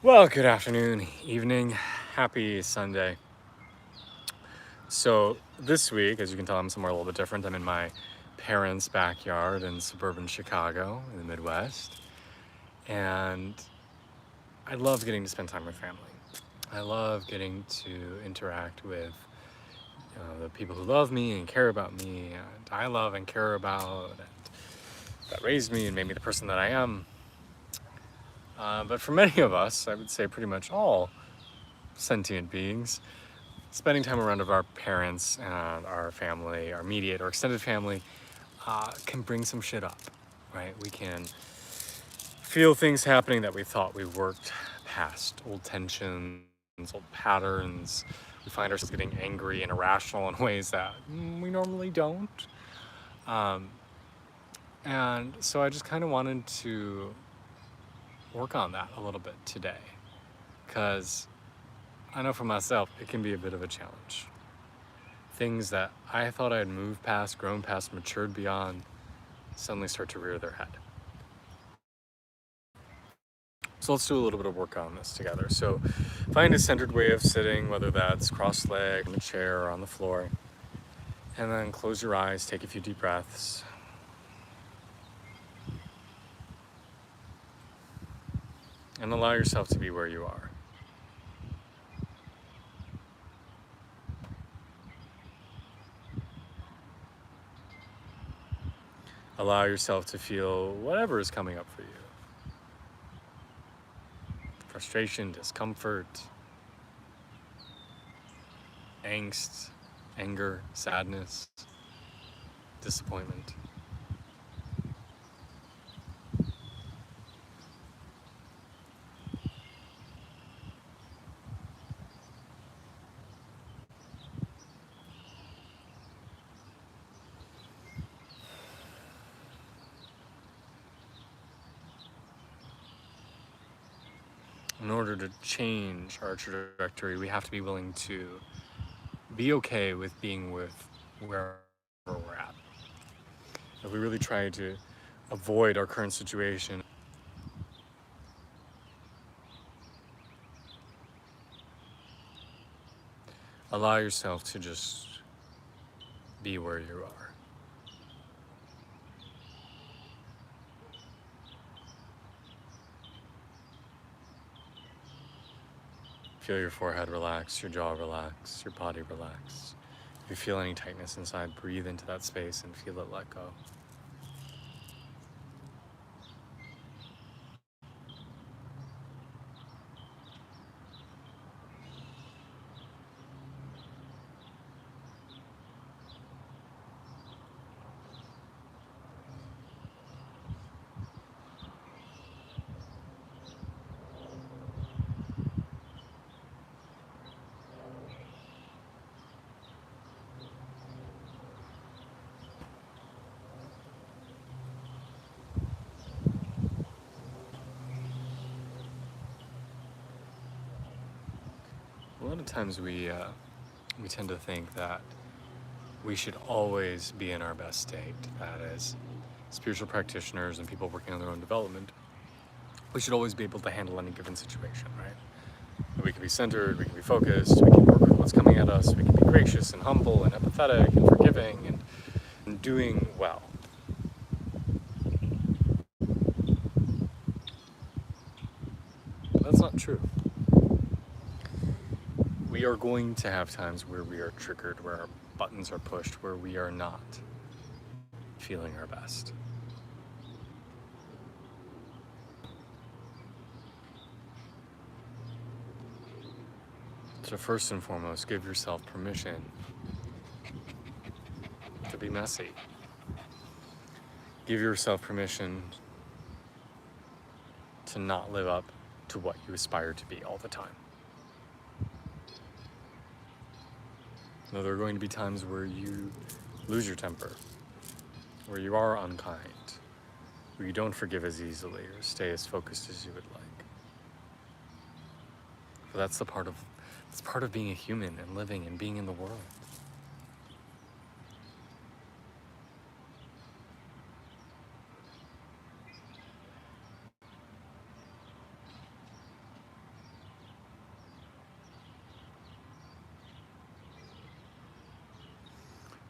Well, good afternoon, evening, happy Sunday. So this week, as you can tell, I'm somewhere a little bit different. I'm in my parents' backyard in suburban Chicago in the Midwest. And I love getting to spend time with family. I love getting to interact with the people who love me and care about me, and I love and care about, and that raised me and made me the person that I am. But for many of us, I would say pretty much all sentient beings, spending time around of our parents and our family, our immediate or extended family, can bring some shit up, right? We can feel things happening that we thought we worked past, old tensions, old patterns. We find ourselves getting angry and irrational in ways that we normally don't. And so I just kind of wanted to work on that a little bit today, because I know for myself, it can be a bit of a challenge. Things that I thought I had moved past, grown past, matured beyond, suddenly start to rear their head. So let's do a little bit of work on this together. So find a centered way of sitting, whether that's cross-legged, in a chair, or on the floor. And then close your eyes, take a few deep breaths. And allow yourself to be where you are. Allow yourself to feel whatever is coming up for you. Frustration, discomfort, angst, anger, sadness, disappointment. In order to change our trajectory, we have to be willing to be okay with being with wherever we're at. If we really try to avoid our current situation, allow yourself to just be where you are. Feel your forehead relax, your jaw relax, your body relax. If you feel any tightness inside, breathe into that space and feel it let go. A lot of times we tend to think that we should always be in our best state. That as spiritual practitioners and people working on their own development, we should always be able to handle any given situation, right? We can be centered, we can be focused, we can work with what's coming at us, we can be gracious and humble and empathetic and forgiving and doing well. But that's not true. We are going to have times where we are triggered, where our buttons are pushed, where we are not feeling our best. So first and foremost, give yourself permission to be messy. Give yourself permission to not live up to what you aspire to be all the time. Now, there are going to be times where you lose your temper, where you are unkind, where you don't forgive as easily or stay as focused as you would like. But that's part of being a human and living and being in the world.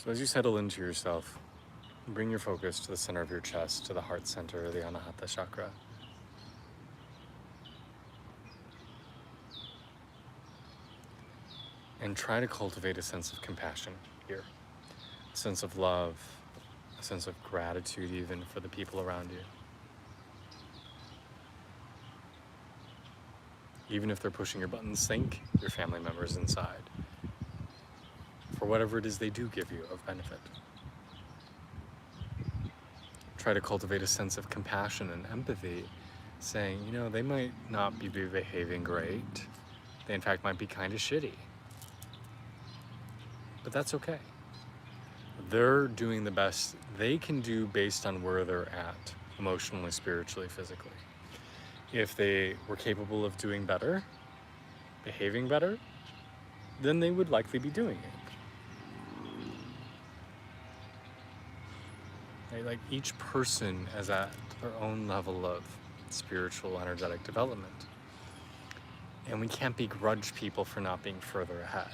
So as you settle into yourself, bring your focus to the center of your chest, to the heart center, the Anahata chakra. And try to cultivate a sense of compassion here, a sense of love, a sense of gratitude even for the people around you. Even if they're pushing your buttons, thank your family members inside for whatever it is they do give you of benefit. Try to cultivate a sense of compassion and empathy, saying, you know, they might not be behaving great. They, in fact, might be kind of shitty. But that's okay. They're doing the best they can do based on where they're at, emotionally, spiritually, physically. If they were capable of doing better, behaving better, then they would likely be doing it. Right? Like each person is at their own level of spiritual, energetic development. And we can't begrudge people for not being further ahead.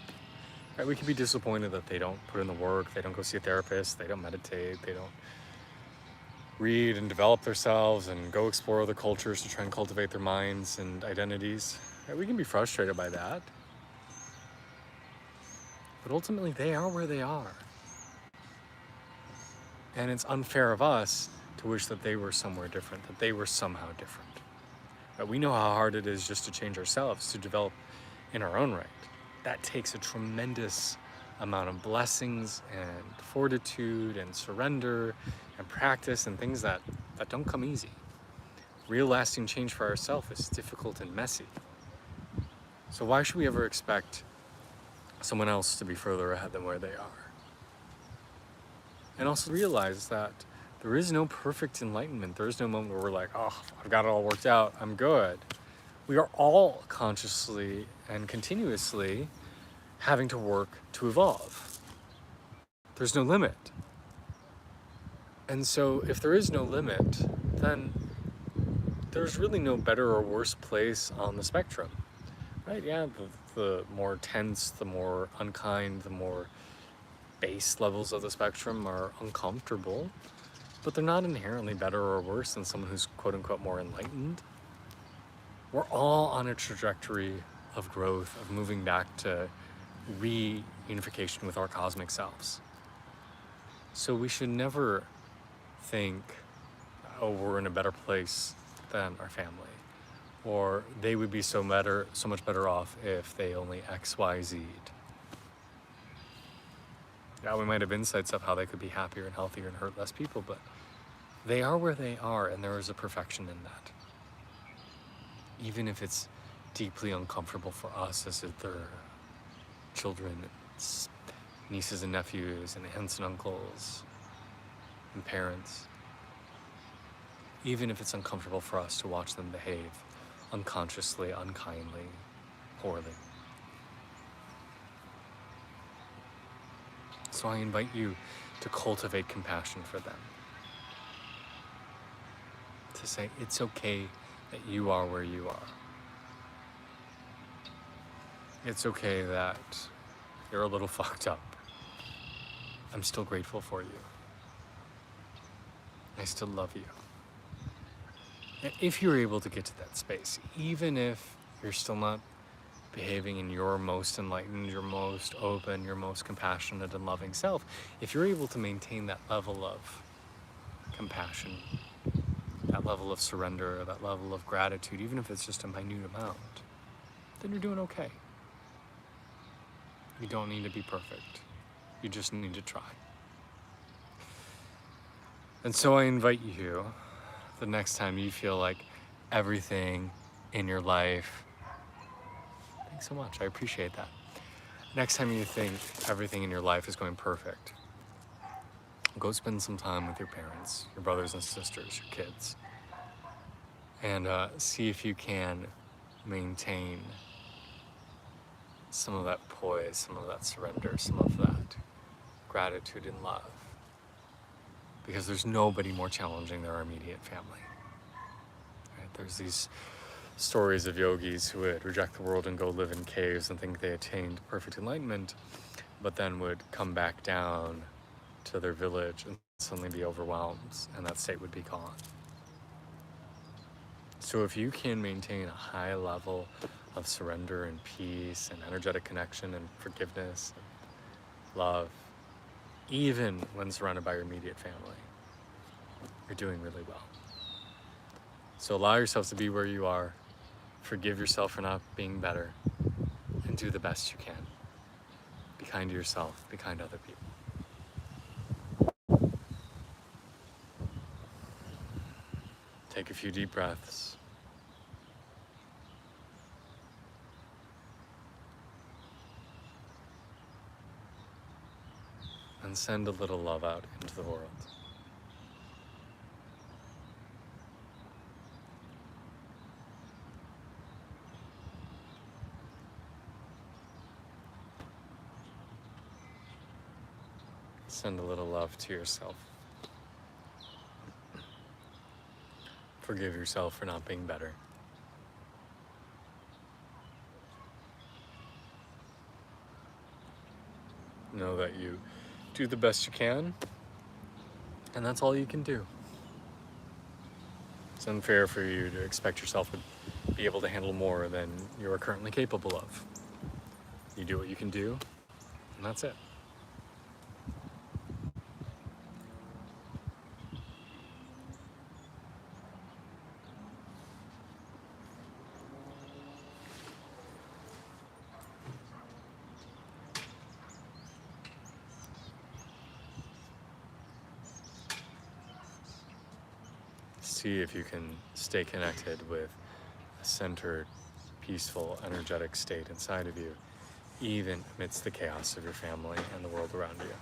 Right? We can be disappointed that they don't put in the work, they don't go see a therapist, they don't meditate, they don't read and develop themselves and go explore other cultures to try and cultivate their minds and identities. Right? We can be frustrated by that. But ultimately, they are where they are. And it's unfair of us to wish that they were somewhere different, that they were somehow different. Right? We know how hard it is just to change ourselves, to develop in our own right. That takes a tremendous amount of blessings and fortitude and surrender and practice and things that don't come easy. Real lasting change for ourselves is difficult and messy. So why should we ever expect someone else to be further ahead than where they are? And also realize that there is no perfect enlightenment. There is no moment where we're like, oh, I've got it all worked out, I'm good. We are all consciously and continuously having to work to evolve. There's no limit. And so if there is no limit, then there's really no better or worse place on the spectrum, right? Yeah, the more tense, the more unkind, the more base levels of the spectrum are uncomfortable, but they're not inherently better or worse than someone who's quote unquote more enlightened. We're all on a trajectory of growth, of moving back to reunification with our cosmic selves. So we should never think, oh, we're in a better place than our family, or they would be so much better off if they only X, Y, Z'd. Yeah, we might have insights of how they could be happier and healthier and hurt less people, but they are where they are, and there is a perfection in that. Even if it's deeply uncomfortable for us as their children, nieces and nephews, and aunts and uncles, and parents. Even if it's uncomfortable for us to watch them behave unconsciously, unkindly, poorly. So I invite you to cultivate compassion for them. To say, it's okay that you are where you are. It's okay that you're a little fucked up. I'm still grateful for you. I still love you. And if you're able to get to that space, even if you're still not behaving in your most enlightened, your most open, your most compassionate and loving self, if you're able to maintain that level of compassion, that level of surrender, that level of gratitude, even if it's just a minute amount, then you're doing okay. You don't need to be perfect. You just need to try. And so I invite you, the next time you feel like everything in your life, thanks so much, I appreciate that. Next time you think everything in your life is going perfect, go spend some time with your parents, your brothers and sisters, your kids, and see if you can maintain some of that poise, some of that surrender, some of that gratitude and love. Because there's nobody more challenging than our immediate family. Right? There's these stories of yogis who would reject the world and go live in caves and think they attained perfect enlightenment, but then would come back down to their village and suddenly be overwhelmed, and that state would be gone. So if you can maintain a high level of surrender and peace and energetic connection and forgiveness and love, even when surrounded by your immediate family, you're doing really well. So allow yourself to be where you are, forgive yourself for not being better, and do the best you can. Be kind to yourself, be kind to other people. Take a few deep breaths. And send a little love out into the world. Send a little love to yourself. Forgive yourself for not being better. Know that you do the best you can, and that's all you can do. It's unfair for you to expect yourself to be able to handle more than you are currently capable of. You do what you can do, and that's it. See if you can stay connected with a centered, peaceful, energetic state inside of you, even amidst the chaos of your family and the world around you.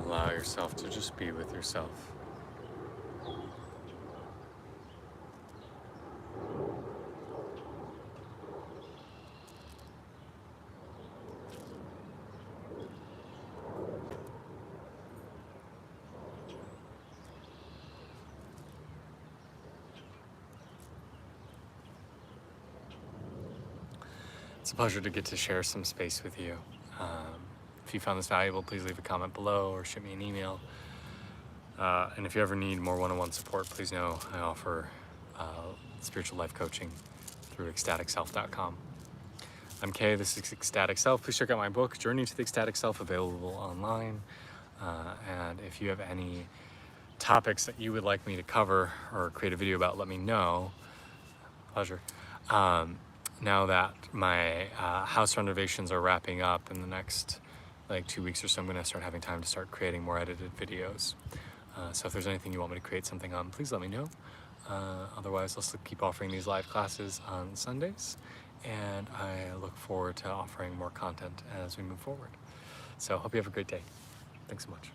Allow yourself to just be with yourself. It's a pleasure to get to share some space with you. If you found this valuable, please leave a comment below or shoot me an email. And if you ever need more one-on-one support, please know I offer spiritual life coaching through ecstaticself.com. I'm Kay, this is Ecstatic Self. Please check out my book, Journey to the Ecstatic Self, available online. And if you have any topics that you would like me to cover or create a video about, let me know. Pleasure. Now that my house renovations are wrapping up in the next 2 weeks or so, I'm going to start having time to start creating more edited videos. So if there's anything you want me to create something on, please let me know. Otherwise, I'll still keep offering these live classes on Sundays, and I look forward to offering more content as we move forward. So hope you have a great day. Thanks so much.